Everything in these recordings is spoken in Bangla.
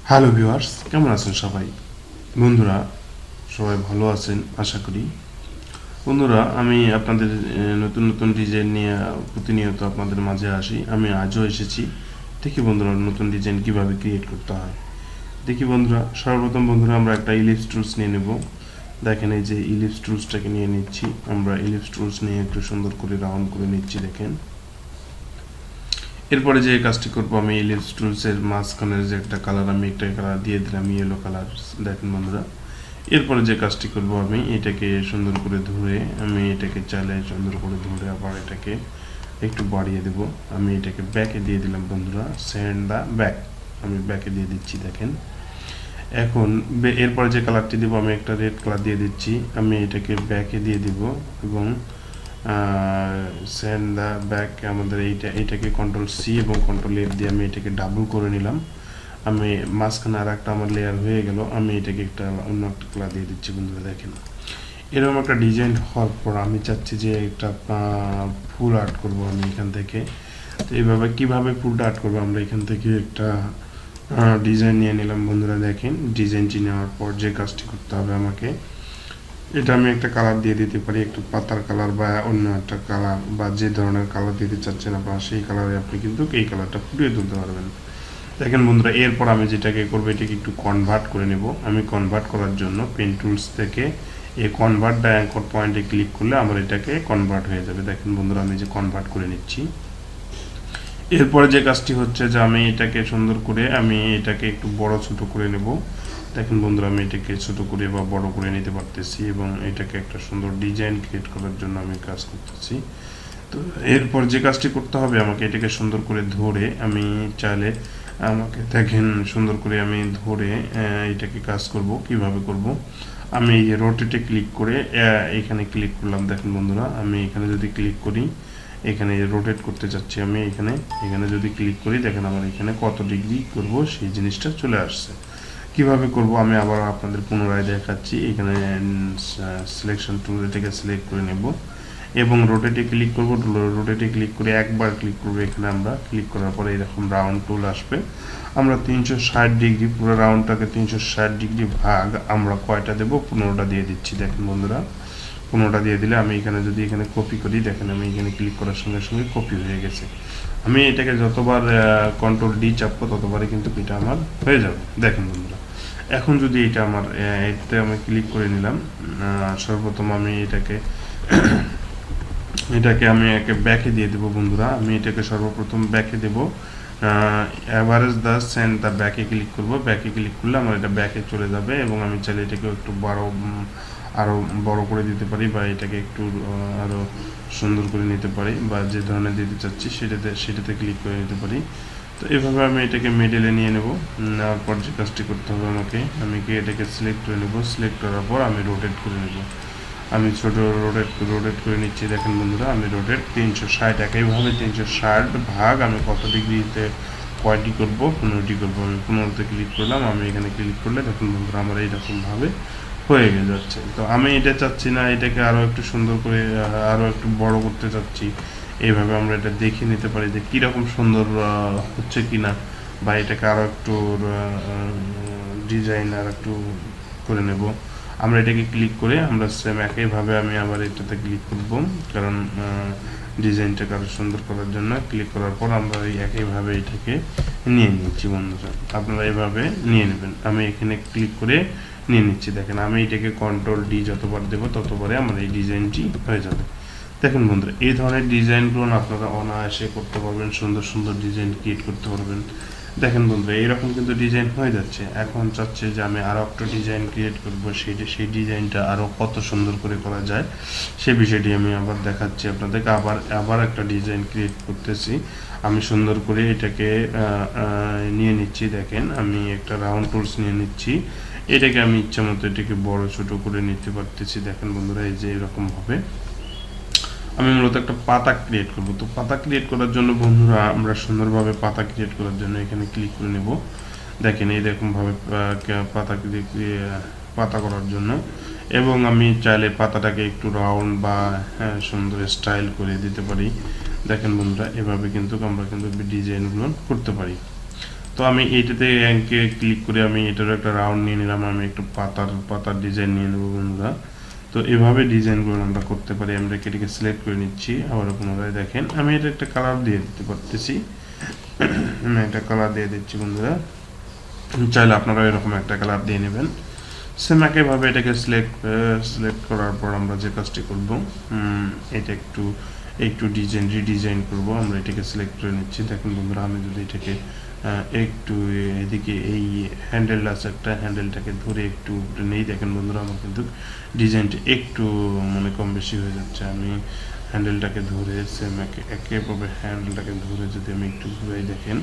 হ্যালো ভিউয়ার্স, কেমন আছেন সবাই? বন্ধুরা, সবাই ভালো আছেন আশা করি। বন্ধুরা, আমি আপনাদের নতুন নতুন ডিজাইন নিয়ে প্রতিনিয়ত আপনাদের মাঝে আসি। আমি আজও এসেছি। দেখি বন্ধুরা, নতুন ডিজাইন কিভাবে ক্রিয়েট করতে হয়। দেখি বন্ধুরা, সর্বপ্রথম বন্ধুরা আমরা একটা ইলিপস টুলস নিয়ে নেব। দেখেন, এই যে ইলিপস টুলসটাকে নিয়ে নিচ্ছি। আমরা ইলিপস টুলস নিয়ে একটু সুন্দর করে রাউন্ড করে নিচ্ছি। দেখেন, এরপরে যে কাজটি করবো, আমি ইলিপস টুলসের মাঝখানের যে একটা কালার, আমি একটা কালার দিয়ে দিলাম, ইয়েলো কালার। দেখেন বন্ধুরা, এরপরে যে কাজটি করব, আমি এটাকে সুন্দর করে ধরে, আমি এটাকে চাইলে সুন্দর করে ধরে আবার এটাকে একটু বাড়িয়ে দেব। আমি এটাকে ব্যাকে দিয়ে দিলাম বন্ধুরা, সেন্ড দা ব্যাক। আমি ব্যাকে দিয়ে দিচ্ছি। দেখেন, এখন এরপরে যে কালারটি দেবো, আমি একটা রেড কালার দিয়ে দিচ্ছি। আমি এটাকে ব্যাকে দিয়ে দিব এবং সেন্ড দা ব্যাক, আমাদের এইটাকে কন্ট্রোল সি এবং কন্ট্রোল এফ দিয়ে আমি এটাকে ডাবল করে নিলাম। আমি মাঝখানে আর একটা আমার লেয়ার হয়ে গেল। আমি এটাকে একটা অন্য একটা কালার দিয়ে দিচ্ছি বন্ধুরা। দেখেন, এরকম একটা ডিজাইন হওয়ার পর আমি চাচ্ছি যে একটা ফুল আর্ট করব আমি এখান থেকে। তো এইভাবে কীভাবে ফুলটা আর্ট করবো, আমরা এখান থেকে একটা ডিজাইন নিয়ে নিলাম বন্ধুরা। দেখেন, ডিজাইনটি নেওয়ার পর যে কাজটি করতে হবে আমাকে, এটা আমি একটা কালার দিয়ে দিতে পারি, একটু পাতার কালার বা অন্য একটা কালার, বা যে ধরনের কালার দিতে চাচ্ছেন আপনারা সেই কালারে আপনি কিন্তু এই কালারটা ফুটিয়ে তুলতে পারবেন। দেখেন বন্ধুরা, এরপর আমি যেটাকে করবো, এটাকে একটু কনভার্ট করে নেব। আমি কনভার্ট করার জন্য পেন টুলস থেকে এই কনভার্ট দ্য অ্যাঙ্কর পয়েন্টে ক্লিক করলে আমার এটাকে কনভার্ট হয়ে যাবে। দেখেন বন্ধুরা, আমি যে কনভার্ট করে নিচ্ছি। এরপরে যে কাজটি হচ্ছে যে আমি এটাকে সুন্দর করে আমি এটাকে একটু বড় ছোট করে নেব। দেখেন বন্ধুরা, আমি এটাকে ছোট করে বা বড় করে নিতে পারতেছি এবং এটাকে একটা সুন্দর ডিজাইন ক্রিয়েট করার জন্য আমি কাজ করতেছি। তো এরপর যে কাজটি করতে হবে, আমাকে এটাকে সুন্দর করে ধরে, আমি চাইলে আমাকে দেখেন সুন্দর করে আমি ধরে এটাকে কাজ করব। কিভাবে করব, আমি এই যে রোটেটে ক্লিক করে এখানে ক্লিক করলাম। দেখেন বন্ধুরা, আমি এখানে যদি ক্লিক করি, এখানে রোটেট করতে চাচ্ছি আমি, এখানে এখানে যদি ক্লিক করি, দেখেন আমার এখানে কত ডিগ্রি করব সেই জিনিসটা চলে আসছে। কিভাবে করব আমি আবার আপনাদের পুনরায় দেখাচ্ছি। এখানে সিলেকশন টুল, এটাকে সিলেক্ট করে নেব এবং রোটেটে ক্লিক করব। রোটেটে ক্লিক করে একবার ক্লিক করব, এখানে আমরা ক্লিক করার পরে এরকম রাউন্ড টুল আসবে। আমরা 360 ডিগ্রি, পুরো রাউন্ডটাকে 360 ডিগ্রি ভাগ আমরা কয়টা দেব, 15টা দিয়ে দিচ্ছি। দেখেন বন্ধুরা, 15টা দিয়ে দিলে আমি এখানে যদি এখানে কপি করি, দেখেন আমি এখানে ক্লিক করার সঙ্গে সঙ্গে কপি হয়ে গেছে। আমি এটাকে যতবার কন্ট্রোল ডি চাপবো ততবারই কিন্তু এটা আমার হয়ে যাবে। দেখেন বন্ধুরা, এখন যদি এটা আমার এতে আমি ক্লিক করে নিলাম, সর্বপ্রথম আমি এটাকে আমি একে ব্যাকে দিয়ে দেবো বন্ধুরা। আমি এটাকে সর্বপ্রথম ব্যাকে দেবো। অ্যাভারেজ দ্য সেন্ড দ্য ব্যাকে ক্লিক করব। ব্যাকে ক্লিক করলে আমার এটা ব্যাকে চলে যাবে এবং আমি চাইলে এটাকে একটু আরও বড় করে দিতে পারি, বা এটাকে একটু আরও সুন্দর করে নিতে পারি, বা যে ধরনের দিতে চাচ্ছি সেটাতে ক্লিক করে নিতে পারি। তো এভাবে আমি এটাকে মিডলে নিয়ে নেব। নেওয়ার পর যে কাজটি করতে হবে আমাকে, আমি এটাকে সিলেক্ট করে নেব। সিলেক্ট করার পর আমি রোটেট করে নেব। আমি ছোট রোটেট করে নিচ্ছি। দেখেন বন্ধুরা, আমি রোটেট 360, একইভাবে 360 ভাগ আমি কত ডিগ্রিতে কয়টি করব, 15টি করবো। আমি 15তে ক্লিক করলাম। আমি এখানে ক্লিক করলে দেখুন বন্ধুরা, আমার এইরকমভাবে হয়ে যাচ্ছে। তো আমি এটা চাচ্ছি না, এটাকে আরও একটু সুন্দর করে আরও একটু বড় করতে চাচ্ছি। এইভাবে আমরা এটা দেখে নিতে পারি যে কীরকম সুন্দর হচ্ছে কি না, বা এটাকে আরও একটু ডিজাইন আর একটু করে নেব। আমরা এটাকে ক্লিক করে আমরা সেম একইভাবে আমি আবার এটাতে ক্লিক করব, কারণ ডিজাইনটাকে আরও সুন্দর করার জন্য। ক্লিক করার পর আমরা এই একইভাবে এটাকে নিয়ে নিচ্ছি বন্ধুরা। আপনারা এভাবে নিয়ে নেবেন। আমি এখানে ক্লিক করে নিয়ে নিচ্ছি। দেখেন, আমি এটাকে কন্ট্রোল ডি যতবার দেবো ততবারে আমার এই ডিজাইনটি হয়ে যাবে। দেখুন বন্ধুরা, এই ধরনের ডিজাইনগুলো আপনারা অনায়াসে করতে পারবেন, সুন্দর সুন্দর ডিজাইন ক্রিয়েট করতে পারবেন। দেখেন বন্ধুরা, এইরকম কিন্তু ডিজাইন হয়ে যাচ্ছে। এখন চাচ্ছে যে আমি আরও একটা ডিজাইন ক্রিয়েট করবো, সেই ডিজাইনটা আরও কত সুন্দর করে করা যায় সে বিষয়টি আমি আবার দেখাচ্ছি আপনাদেরকে। আবার একটা ডিজাইন ক্রিয়েট করতেছি। আমি সুন্দর করে এটাকে নিয়ে নিচ্ছি। দেখেন, আমি একটা রাউন্ড টুলস নিয়ে নিচ্ছি। এটাকে আমি ইচ্ছা মতো এটাকে বড় ছোট করে নিতে পারতেছি। দেখেন বন্ধুরা, এই যে এরকম হবে। আমি মূলত একটা পাতা ক্রিয়েট করব। তো পাতা ক্রিয়েট করার জন্য বন্ধুরা, আমরা সুন্দরভাবে পাতা ক্রিয়েট করার জন্য এখানে ক্লিক করে নেব। দেখেন, এইরকমভাবে পাতা করার জন্য, এবং আমি চাইলে পাতাটাকে একটু রাউন্ড বা সুন্দর স্টাইল করে দিতে পারি। দেখেন বন্ধুরা, এভাবে কিন্তু আমরা কিন্তু ডিজাইনগুলো করতে পারি। তো আমি এইটাতে ক্লিক করে আমি এটার একটা রাউন্ড নিয়ে নিলাম, আমি একটু পাতার ডিজাইন নিয়ে নেবো বন্ধুরা। তো এভাবে ডিজাইনগুলো আমরা করতে পারি। আমরা এটাকে সিলেক্ট করে নিচ্ছি, আবার পুনরায় দেখেন আমি এটা একটা কালার দিয়ে দিতে পারতেছি। আমি একটা কালার দিয়ে দিচ্ছি বন্ধুরা, চাইলে আপনারা এরকম একটা কালার দিয়ে নেবেন। সেম একইভাবে এটাকে সিলেক্ট করার পর আমরা যে কাজটি করব, এটা একটু রিডিজাইন করব। আমরা এটাকে সিলেক্ট করে নিচ্ছি। দেখুন বন্ধুরা, আমি যদি এটাকে একটু এদিকে এই হ্যান্ডেল আছে একটা, হ্যান্ডেলটাকে ধরে একটু নেই, দেখেন বন্ধুরা আমার কিন্তু ডিজাইনটা একটু মানে কম বেশি হয়ে যাচ্ছে। আমি হ্যান্ডেলটাকে ধরে সেম একইভাবে হ্যান্ডেলটাকে ধরে যদি আমি একটু ঘুরাই, দেখেন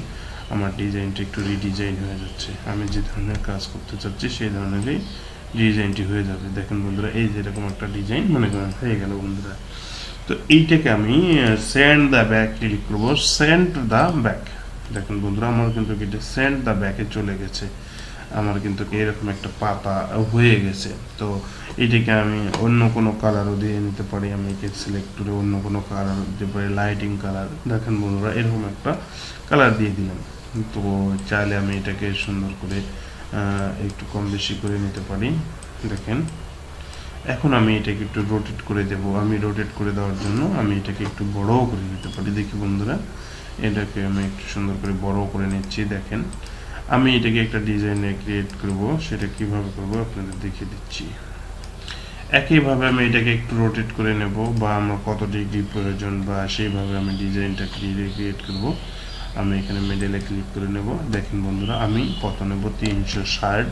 আমার ডিজাইনটা একটু রিডিজাইন হয়ে যাচ্ছে। আমি যে ধরনের কাজ করতে চাচ্ছি সেই ধরনেরই ডিজাইনটি হয়ে যাবে। দেখেন বন্ধুরা, এই যেরকম একটা ডিজাইন মনে করেন হয়ে গেল বন্ধুরা। তো এইটাকে আমি সেন্ড দ্য ব্যাক ক্লিক করবো, সেন্ড দ্য ব্যাক। দেখেন বন্ধুরা, আমার কিন্তু এটা সেন্ড দ্য ব্যাকে চলে গেছে, আমার কিন্তু এরকম একটা পাতা হয়ে গেছে। তো এটাকে আমি অন্য কোনো কালারও দিয়ে নিতে পারি। আমি একে সিলেক্ট করে অন্য কোনো কালার দিতে পারি, লাইটিং কালার। দেখেন বন্ধুরা, এরকম একটা কালার দিয়ে দিলাম। তো চাইলে আমি এটাকে সুন্দর করে একটু কম বেশি করে নিতে পারি। দেখেন এখন আমি এটাকে একটু রোটেট করে দেব। আমি রোটেট করে দেওয়ার জন্য আমি এটাকে একটু বড়ও করে নিতে পারি। দেখি বন্ধুরা, এটাকে আমি একটু সুন্দর করে বড় করে নিচ্ছি। দেখেন আমি এটাকে একটা ডিজাইনে ক্রিয়েট করব, সেটা কিভাবে করব আপনাদের দেখিয়ে দিচ্ছি। একইভাবে আমি এটাকে একটু রোটেট করে নেব, বা আমার কত ডিগ্রি প্রয়োজন বা সেইভাবে আমি ডিজাইনটা ক্রিয়েট করব। আমি এখানে মিডলে ক্লিক করে নেব। দেখেন বন্ধুরা, আমি কত নেব, 360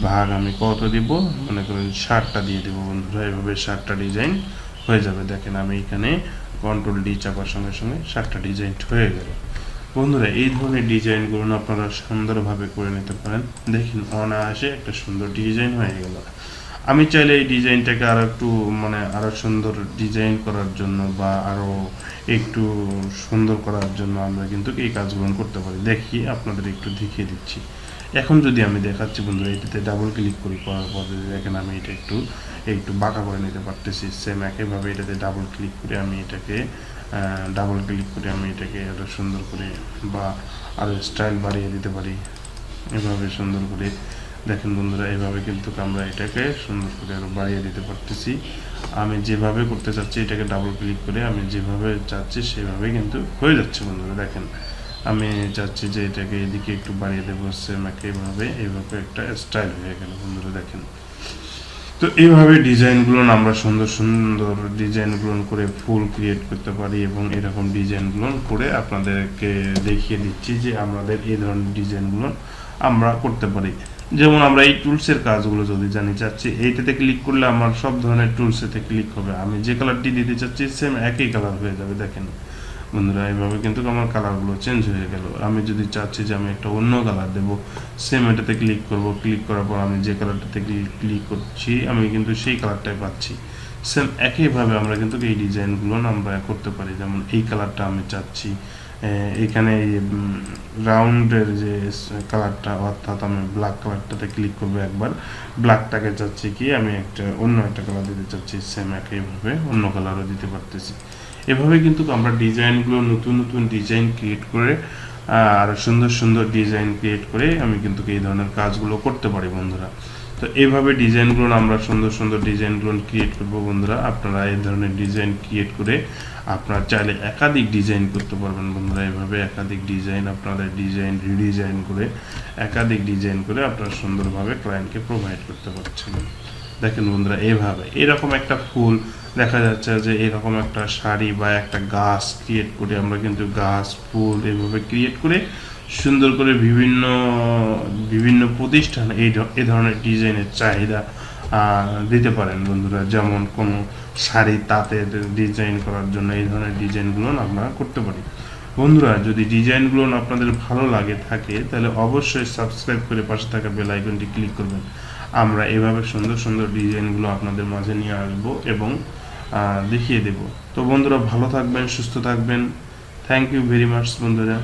ভাগ আমি কত দিব, মনে করেন 60টা দিয়ে দেবো বন্ধুরা। এভাবে 60টা ডিজাইন হয়ে যাবে। দেখেন আমি এখানে কন্ট্রোল ডি চাপার সঙ্গে সঙ্গে 60টা ডিজাইন হয়ে গেল বন্ধুরা। এই ধরনের ডিজাইনগুলো আপনারা সুন্দরভাবে করে নিতে পারেন। দেখেন অনায়াসে একটা সুন্দর ডিজাইন হয়ে গেল। আমি চাইলে এই ডিজাইনটাকে আরো একটু মানে আরো সুন্দর ডিজাইন করার জন্য বা আরো একটু সুন্দর করার জন্য আমরা কিন্তু এই কাজগুলো করতে পারি। দেখি আপনাদের একটু দেখিয়ে দিচ্ছি। এখন যদি আমি দেখাচ্ছি বন্ধুরা, এটাতে ডাবল ক্লিক করার পর দেখেন আমি এটা একটু বাঁকা করে নিতে পারতেছি। সেম একইভাবে এটাতে ডাবল ক্লিক করে আমি এটাকে আরো সুন্দর করে বা আরো স্টাইল বাড়িয়ে দিতে পারি এভাবে সুন্দর করে। দেখেন বন্ধুরা, এভাবে কিন্তু আমরা এটাকে সুন্দর করে আরো বাড়িয়ে দিতে পারতেছি। আমি যেভাবে করতে চাচ্ছি এটাকে ডাবল ক্লিক করে আমি যেভাবে চাচ্ছি সেভাবে কিন্তু হয়ে যাচ্ছে বন্ধুরা। দেখেন আমি চাচ্ছি যে এটাকে এদিকে একটু বাড়িয়ে দেবো, সেম এইভাবে একটা স্টাইল হয়ে গেল বন্ধুরা। দেখেন তো এইভাবে ডিজাইনগুলো আমরা সুন্দর সুন্দর ডিজাইনগুলো করে ফুল ক্রিয়েট করতে পারি, এবং এরকম ডিজাইনগুলো করে আপনাদেরকে দেখিয়ে দিচ্ছি যে আমাদের এই ধরনের ডিজাইনগুলো আমরা করতে পারি। যেমন আমরা এই টুলসের কাজগুলো যদি জানি চাচ্ছি, এইটাতে ক্লিক করলে আমার সব ধরনের টুলসেতে ক্লিক হবে। আমি যে কালারটি দিতে চাচ্ছি সেম একই কালার হয়ে যাবে। দেখেন বন্ধুরা, এইভাবে কিন্তু আমার কালারগুলো চেঞ্জ হয়ে গেল। আমি যদি চাচ্ছি যে আমি একটা অন্য কালার দেবো, সেম এটাতে ক্লিক করব। ক্লিক করার পর আমি যে কালারটাতে ক্লিক করছি আমি কিন্তু সেই কালারটাই পাচ্ছি। সেম একইভাবে আমরা কিন্তু এই ডিজাইনগুলো আমরা করতে পারি। যেমন এই কালারটা আমি চাচ্ছি, এখানে রাউন্ডের যে কালারটা, অর্থাৎ আমি ব্ল্যাক কালারটাতে ক্লিক করবো একবার। ব্ল্যাকটাকে চাচ্ছি কি আমি অন্য একটা কালার দিতে চাচ্ছি, সেম একইভাবে অন্য কালারও দিতে পারতেছি। এভাবে কিন্তু আমরা ডিজাইনগুলো নতুন নতুন ডিজাইন ক্রিয়েট করে আর সুন্দর সুন্দর ডিজাইন ক্রিয়েট করে আমি কিন্তু এই ধরনের কাজগুলো করতে পারি বন্ধুরা। তো এইভাবে ডিজাইনগুলো আমরা সুন্দর সুন্দর ডিজাইনগুলো ক্রিয়েট করবো বন্ধুরা। আপনারা এই ধরনের ডিজাইন ক্রিয়েট করে আপনারা চাইলে একাধিক ডিজাইন করতে পারবেন বন্ধুরা। এইভাবে একাধিক ডিজাইন আপনাদের রিডিজাইন করে একাধিক ডিজাইন করে আপনারা সুন্দরভাবে ক্লায়েন্টকে প্রোভাইড করতে পারছেন। দেখেন বন্ধুরা, এইভাবে এরকম একটা ফুল দেখা যাচ্ছে যে এরকম একটা শাড়ি বা একটা গাছ ক্রিয়েট করে আমরা কিন্তু গাছ ফুল এইভাবে ক্রিয়েট করে সুন্দর করে বিভিন্ন প্রতিষ্ঠান এই ধরনের ডিজাইনের চাহিদা দিতে পারেন বন্ধুরা। যেমন কোনো শাড়ি তাঁতের ডিজাইন করার জন্য এই ধরনের ডিজাইনগুলো আমরা করতে পারি বন্ধুরা। যদি ডিজাইনগুলো আপনাদের ভালো লাগে থাকে তাহলে অবশ্যই সাবস্ক্রাইব করে পাশে থাকা বেল আইকনটি ক্লিক করবেন। আমরা এভাবে সুন্দর সুন্দর ডিজাইনগুলো আপনাদের মাঝে নিয়ে আসবো এবং দেখিয়ে দেব। তো বন্ধুরা, ভালো থাকবেন, সুস্থ থাকবেন। থ্যাংক ইউ ভেরি মাচ বন্ধুরা।